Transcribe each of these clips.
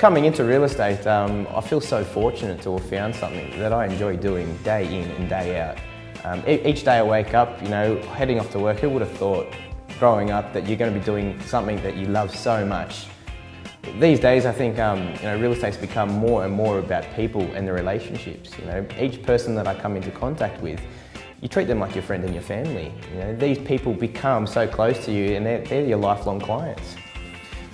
Coming into real estate, I feel so fortunate to have found something that I enjoy doing day in and day out. Each day I wake up, heading off to work, who would have thought growing up that you're going to be doing something that you love so much? These days I think real estate's become more and more about people and their relationships. Each person that I come into contact with, you treat them like your friend and your family. These people become so close to you and they're your lifelong clients.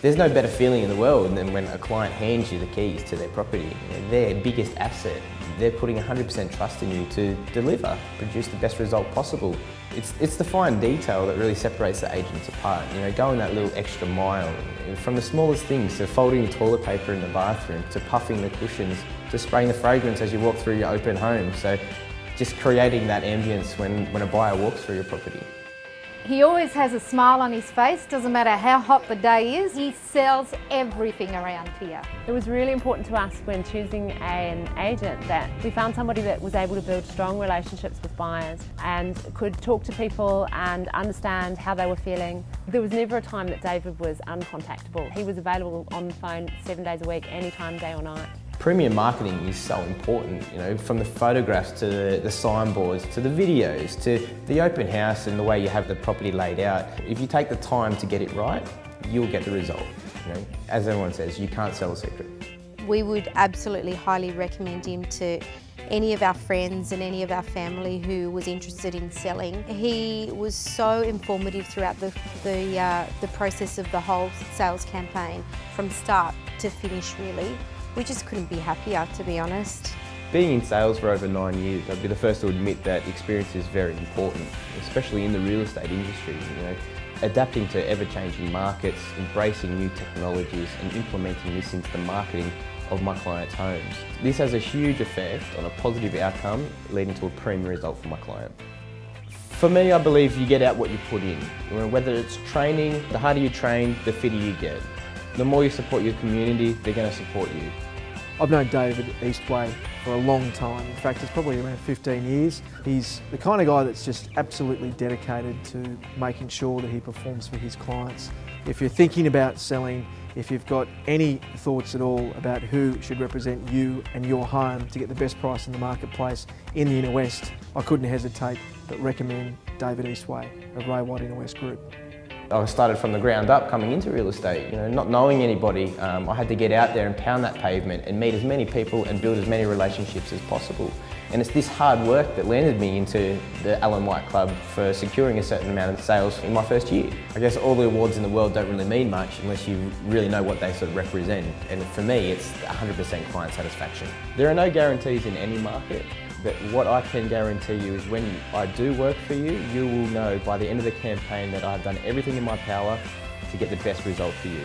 There's no better feeling in the world than when a client hands you the keys to their property. Their biggest asset. They're putting 100% trust in you to deliver, produce the best result possible. It's the fine detail that really separates the agents apart. Going that little extra mile, from the smallest things to folding your toilet paper in the bathroom, to puffing the cushions, to spraying the fragrance as you walk through your open home. So just creating that ambience when a buyer walks through your property. He always has a smile on his face, doesn't matter how hot the day is. He sells everything around here. It was really important to us when choosing an agent that we found somebody that was able to build strong relationships with buyers and could talk to people and understand how they were feeling. There was never a time that David was uncontactable. He was available on the phone 7 days a week, anytime, day or night. Premium marketing is so important, from the photographs to the signboards, to the videos, to the open house and the way you have the property laid out. If you take the time to get it right, you'll get the result. As everyone says, you can't sell a secret. We would absolutely highly recommend him to any of our friends and any of our family who was interested in selling. He was so informative throughout the process of the whole sales campaign, from start to finish really. We just couldn't be happier, to be honest. Being in sales for over 9 years, I'd be the first to admit that experience is very important, especially in the real estate industry. Adapting to ever-changing markets, embracing new technologies and implementing this into the marketing of my clients' homes. This has a huge effect on a positive outcome, leading to a premium result for my client. For me, I believe you get out what you put in. Whether it's training, the harder you train, the fitter you get. The more you support your community, they're going to support you. I've known David Eastway for a long time. In fact, it's probably around 15 years. He's the kind of guy that's just absolutely dedicated to making sure that he performs for his clients. If you're thinking about selling, if you've got any thoughts at all about who should represent you and your home to get the best price in the marketplace in the Inner West, I couldn't hesitate but recommend David Eastway of Ray White Inner West Group. I started from the ground up coming into real estate, not knowing anybody. I had to get out there and pound that pavement and meet as many people and build as many relationships as possible. And it's this hard work that landed me into the Alan White Club for securing a certain amount of sales in my first year. I guess all the awards in the world don't really mean much unless you really know what they sort of represent. And for me, it's 100% client satisfaction. There are no guarantees in any market. But what I can guarantee you is when I do work for you, you will know by the end of the campaign that I've done everything in my power to get the best result for you.